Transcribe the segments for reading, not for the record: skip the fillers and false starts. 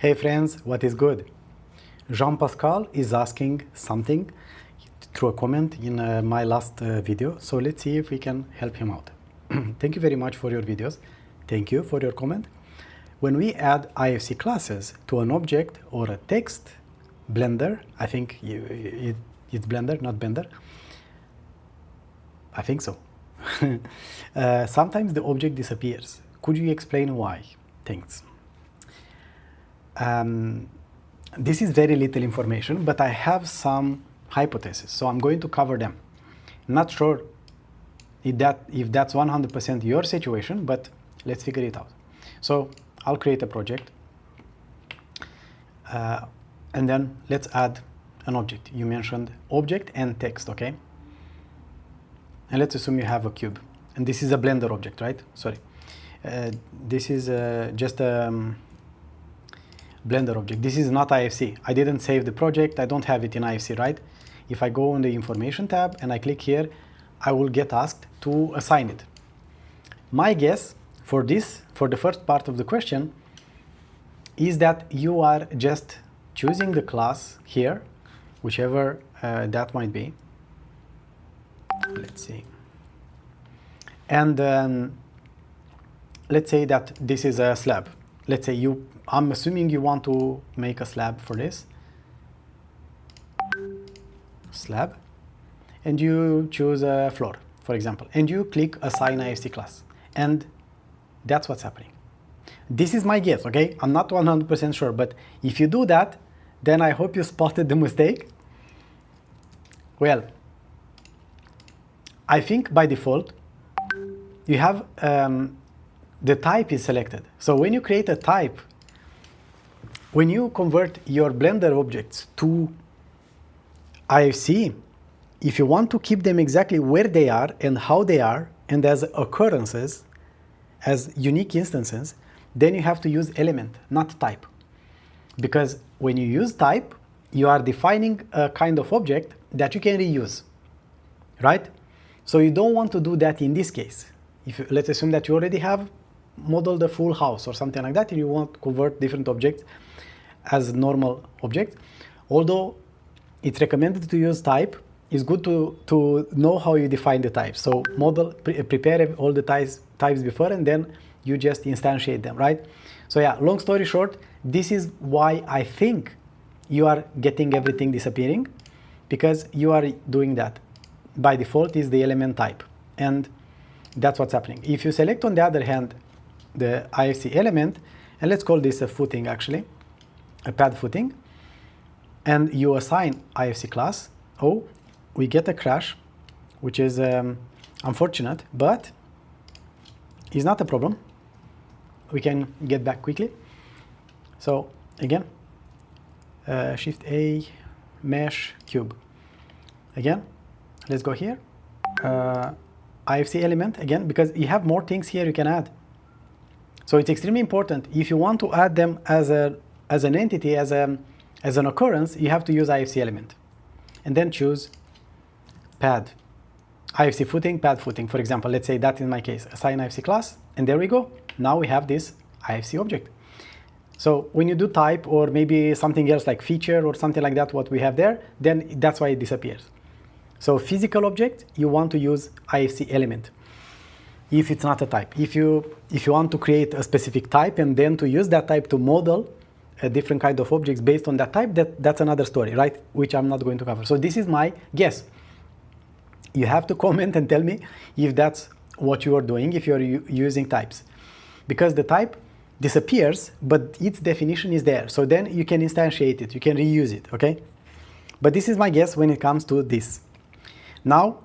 Hey friends, what is good? Jean-Pascal is asking something through a comment in my last video, so let's see if we can help him out. Thank you very much for your videos. Thank you for your comment. When we add IFC classes to an object or a text, Blender, I think it's Blender, not Bender. I think so. Sometimes the object disappears. Could you explain why? Thanks. This is very little information, but I have some hypotheses, so I'm going to cover them. Not sure if that's 100% your situation, but let's figure it out. So I'll create a project, and then let's add an object. You mentioned object and text, okay? And let's assume you have a cube, and this is a Blender object, right? Sorry, this is just a Blender object. This is not IFC. I didn't save the project. I don't have it in IFC, right? If I go on the information tab and I click here, I will get asked to assign it. My guess for this, for the first part of the question, is that you are just choosing the class here, whichever that might be. Let's see. And let's say that this is a slab. Let's say I'm assuming you want to make a slab for this. Slab. And you choose a floor, for example. And you click Assign IFC class. And that's what's happening. This is my guess, okay? I'm not 100% sure, but if you do that, then I hope you spotted the mistake. Well, I think by default, you have the type is selected. So when you create a type, when you convert your Blender objects to IFC, if you want to keep them exactly where they are and how they are, and as occurrences, as unique instances, then you have to use element, not type. Because when you use type, you are defining a kind of object that you can reuse, right? So you don't want to do that in this case. Let's assume that you already have modeled a full house or something like that, and you want to convert different objects as normal objects. Although it's recommended to use type, it's good to know how you define the types. So prepare all the types before, and then you just instantiate them, right? So yeah, long story short, this is why I think you are getting everything disappearing, because you are doing that. By default is the element type, and that's what's happening. If you select, on the other hand, the IFC element, and let's call this a footing actually, a pad footing, and you assign IFC class, we get a crash, which is unfortunate, but is not a problem. We can get back quickly. So again, Shift A, Mesh, Cube. Again, let's go here. IFC element again, because you have more things here you can add. So it's extremely important. If you want to add them as an entity, as an occurrence, you have to use IFC element. And then choose pad. IFC footing, pad footing. For example, let's say that in my case, assign IFC class, and there we go. Now we have this IFC object. So when you do type or maybe something else like feature or something like that, what we have there, then that's why it disappears. So physical object, you want to use IFC element if it's not a type. If you want to create a specific type and then to use that type to model a different kind of objects based on that type, that's another story, right? Which I'm not going to cover. So this is my guess. You have to comment and tell me if that's what you are doing, if you're using types. Because the type disappears, but its definition is there. So then you can instantiate it, you can reuse it, okay? But this is my guess when it comes to this. Now,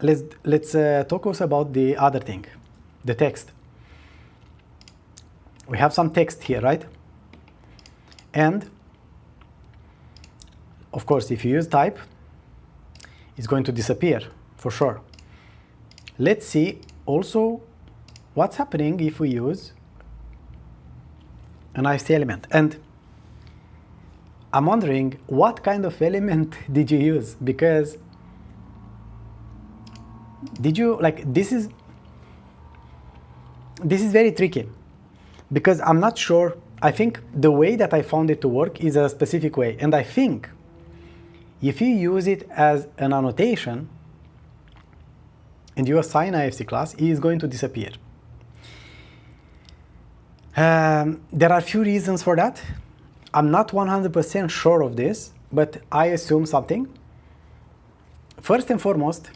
let's talk also about the other thing, the text. We have some text here, right? And of course, if you use type, it's going to disappear for sure. Let's see also what's happening if we use an IFC element. And I'm wondering what kind of element did you use? Because did you, like, this is very tricky, because I'm not sure I think the way that I found it to work is a specific way. And I think if you use it as an annotation and you assign IFC class, it is going to disappear. There are a few reasons for that. I'm not 100% sure of this, but I assume something. First and foremost,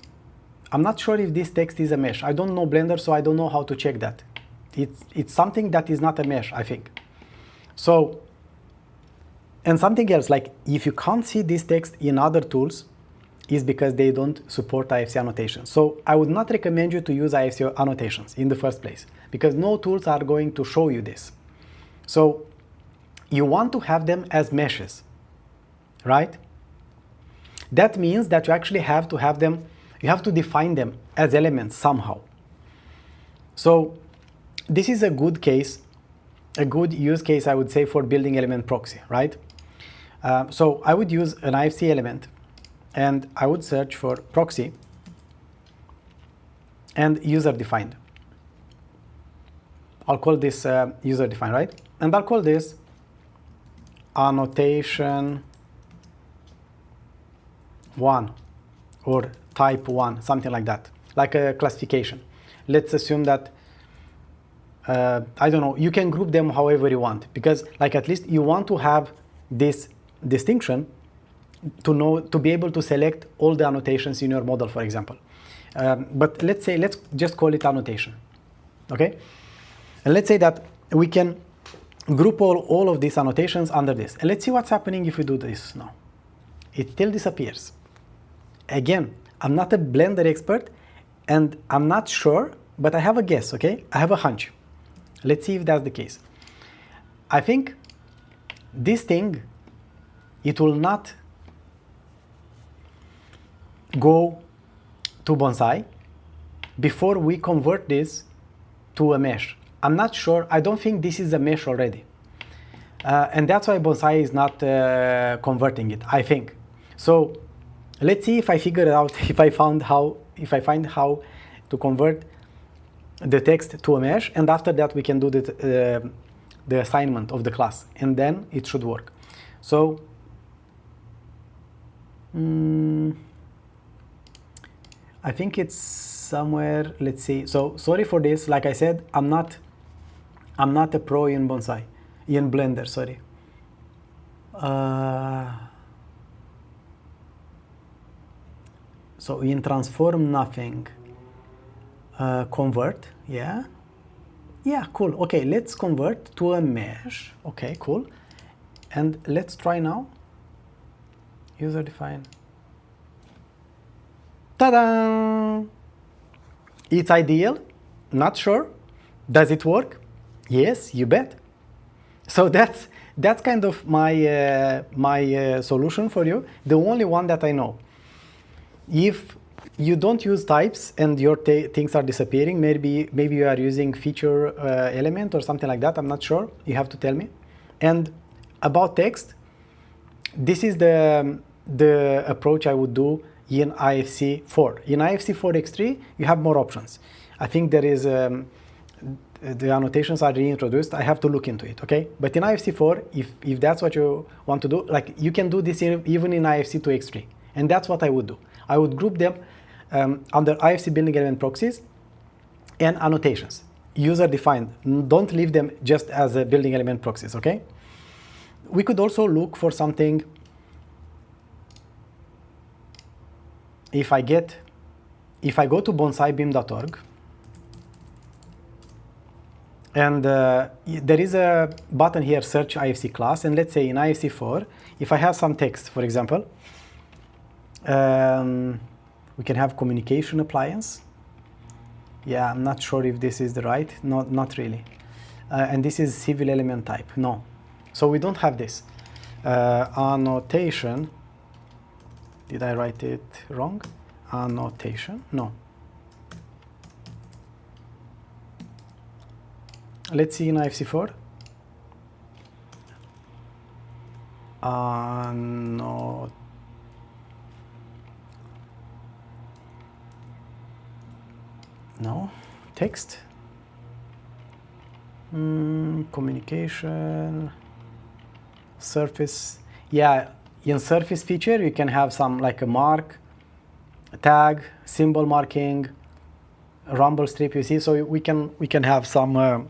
I'm not sure if this text is a mesh. I don't know Blender, so I don't know how to check that. It's something that is not a mesh, I think. So, and something else, like if you can't see this text in other tools, is because they don't support IFC annotations. So I would not recommend you to use IFC annotations in the first place, because no tools are going to show you this. So you want to have them as meshes, right? That means that you actually have to have them, you have to define them as elements somehow. So this is a good case, a good use case, I would say, for building element proxy, right? So I would use an IFC element and I would search for proxy and user defined. I'll call this user defined, right? And I'll call this annotation 1 or type 1, something like that, like a classification. Let's assume that, I don't know, you can group them however you want, because like at least you want to have this distinction to know, to be able to select all the annotations in your model, for example. But let's just call it annotation, okay? And let's say that we can group all of these annotations under this. And let's see what's happening if we do this now. It still disappears. Again, I'm not a Blender expert and I'm not sure, but I have a guess, okay? I have a hunch. Let's see if that's the case. I think this thing, it will not go to Bonsai before we convert this to a mesh. I'm not sure. I don't think this is a mesh already. And that's why Bonsai is not converting it, I think. So let's see if I figure it out, if I find how to convert the text to a mesh, and after that we can do the assignment of the class, and then it should work. So I think it's somewhere, let's see. So sorry for this, like I said, I'm not a pro in Bonsai, in Blender, sorry. So in transform nothing, convert, yeah, cool. Okay, let's convert to a mesh. Okay, cool. And let's try now. User define. Ta-da! It's ideal. Not sure. Does it work? Yes, you bet. So that's kind of my my solution for you. The only one that I know. If you don't use types and your things are disappearing, maybe you are using feature element or something like that. I'm not sure. You have to tell me. And about text, this is the approach I would do in IFC 4. In IFC 4x3, you have more options. I think there is the annotations are reintroduced. I have to look into it, okay? But in IFC 4, if that's what you want to do, like you can do this even in IFC 2x3, and that's what I would do. I would group them under IFC building element proxies and annotations, user defined. Don't leave them just as a building element proxies, okay? We could also look for something. If I go to bonsaibim.org, and there is a button here, search IFC class, and let's say in IFC 4, if I have some text, for example, we can have communication appliance. Yeah, I'm not sure if this is the right, not really. And this is civil element type, no. So we don't have this. Annotation, did I write it wrong? Annotation, no. Let's see in IFC 4. No, text. Communication, surface. Yeah, in surface feature, you can have some like a mark, a tag, symbol marking, a rumble strip, you see. So we can have some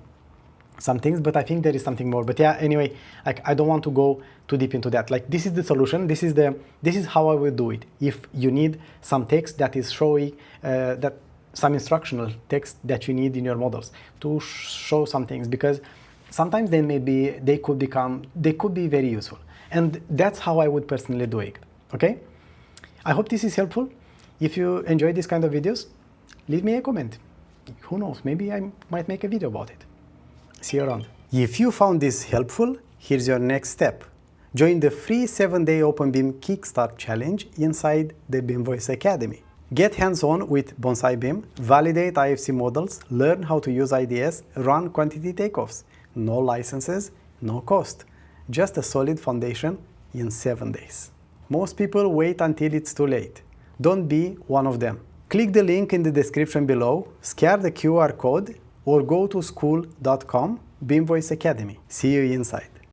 things, but I think there is something more. But yeah, anyway, like I don't want to go too deep into that. Like this is the solution. This is how I will do it. If you need some text that is showing that some instructional text that you need in your models to show some things, because sometimes they could be very useful, and that's how I would personally do it. Okay, I hope this is helpful. If you enjoy this kind of videos, leave me a comment. Who knows, maybe I might make a video about it. See you around. If you found this helpful, here's your next step. Join the free 7-day openBIM Kickstart Challenge inside the BIMvoice Academy. Get hands-on with BonsaiBIM, validate IFC models, learn how to use IDS, run quantity takeoffs. No licenses, no cost. Just a solid foundation in 7 days. Most people wait until it's too late. Don't be one of them. Click the link in the description below, scan the QR code, or go to school.com BIMvoice Academy. See you inside.